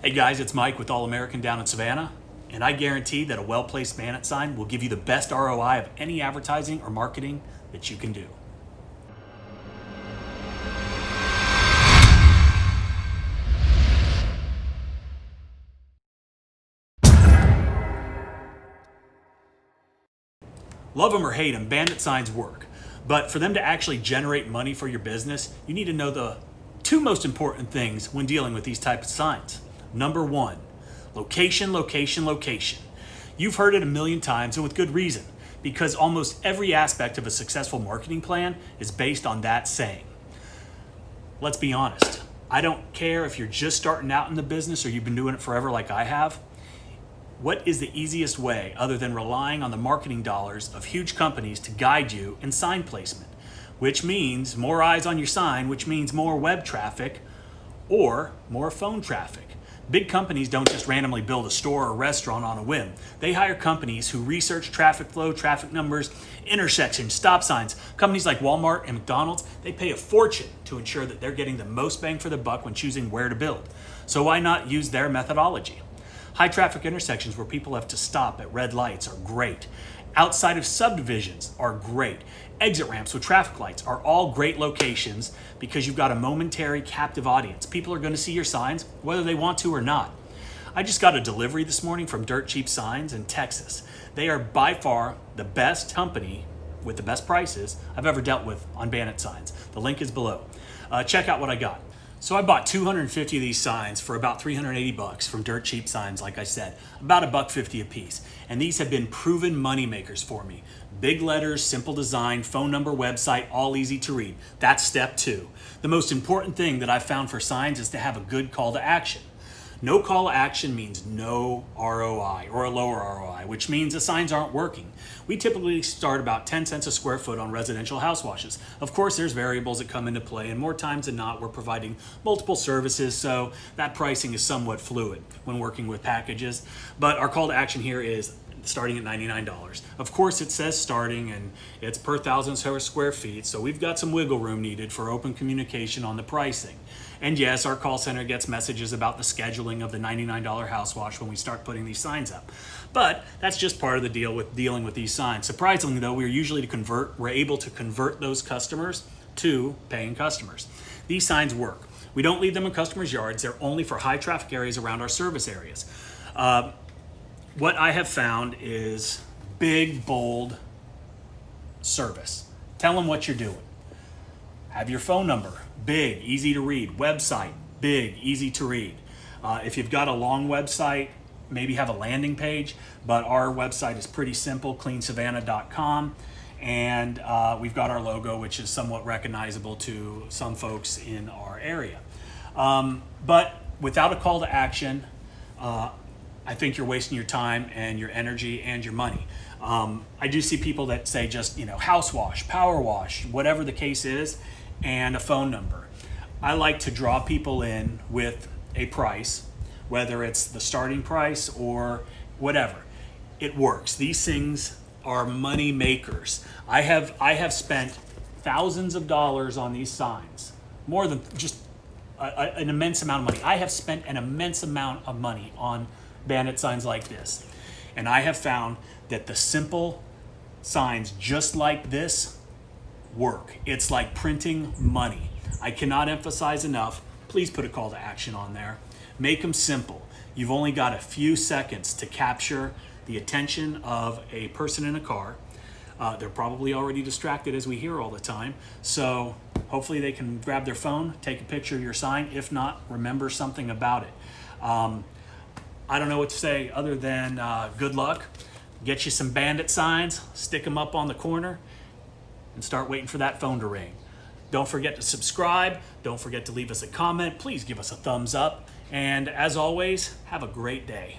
Hey guys, it's Mike with All-American down in Savannah, and I guarantee that a well-placed Bandit sign will give you the best ROI of any advertising or marketing that you can do. Love them or hate them, Bandit signs work. But for them to actually generate money for your business, you need to know the two most important things when dealing with these types of signs. Number one, location, location, location. You've heard it a million times, and with good reason, because almost every aspect of a successful marketing plan is based on that saying. Let's be honest. I don't care if you're just starting out in the business or you've been doing it forever like I have. What is the easiest way, other than relying on the marketing dollars of huge companies to guide you in sign placement? Which means more eyes on your sign, which means more web traffic or more phone traffic. Big companies don't just randomly build a store or restaurant on a whim. They hire companies who research traffic flow, traffic numbers, intersections, stop signs. Companies like Walmart and McDonald's, they pay a fortune to ensure that they're getting the most bang for the buck when choosing where to build. So why not use their methodology? High traffic intersections where people have to stop at red lights are great. Outside of subdivisions are great. Exit ramps with traffic lights are all great locations because you've got a momentary captive audience. People are going to see your signs whether they want to or not. I just got a delivery this morning from 𝗤𝗂𝗂𝗜𝗤 in Texas. They are by far the best company with the best prices I've ever dealt with on Bandit signs. The link is below. Check out what I got. So I bought 250 of these signs for about 380 bucks from 𝗤𝗂𝗂𝗜𝗄 signs, like I said, about $1.50 a piece. And these have been proven money makers for me. Big letters, simple design, phone number, website, all easy to read. That's step two. The most important thing that I've found for signs is to have a good call to action. No call to action means no ROI or a lower ROI, which means the signs aren't working. We typically start about 10 cents a square foot on residential house washes. Of course, there's variables that come into play, and more times than not, we're providing multiple services, so that pricing is somewhat fluid when working with packages. But our call to action here is starting at $99. Of course, it says starting, and it's per 1,000 square feet, so we've got some wiggle room needed for open communication on the pricing. And yes, our call center gets messages about the scheduling of the $99 house wash when we start putting these signs up. But that's just part of the deal with dealing with these signs. Surprisingly though, we're able to convert those customers to paying customers. These signs work. We don't leave them in customers' yards. They're only for high traffic areas around our service areas. What I have found is big, bold service. Tell them what you're doing. Have your phone number, big, easy to read. Website, big, easy to read. If you've got a long website, maybe have a landing page, but our website is pretty simple, 𝗤𝗂𝗂𝗜𝗄𝑠avannah.com. And we've got our logo, which is somewhat recognizable to some folks in our area. But without a call to action, I think you're wasting your time and your energy and your money. I do see people that say just, house wash, power wash, whatever the case is, and a phone number. I like to draw people in with a price, whether it's the starting price or whatever. It works. These things are money makers. I have spent thousands of dollars on these signs, more than just an immense amount of money. I have spent an immense amount of money on Bandit signs like this. And I have found that the simple signs just like this work. It's like printing money. I cannot emphasize enough, please put a call to action on there. Make them simple. You've only got a few seconds to capture the attention of a person in a car. They're probably already distracted, as we hear all the time. So hopefully they can grab their phone, take a picture of your sign. If not, remember something about it. I don't know what to say other than good luck. Get you some Bandit signs, stick them up on the corner, and start waiting for that phone to ring. Don't forget to subscribe. Don't forget to leave us a comment. Please give us a thumbs up. And as always, have a great day.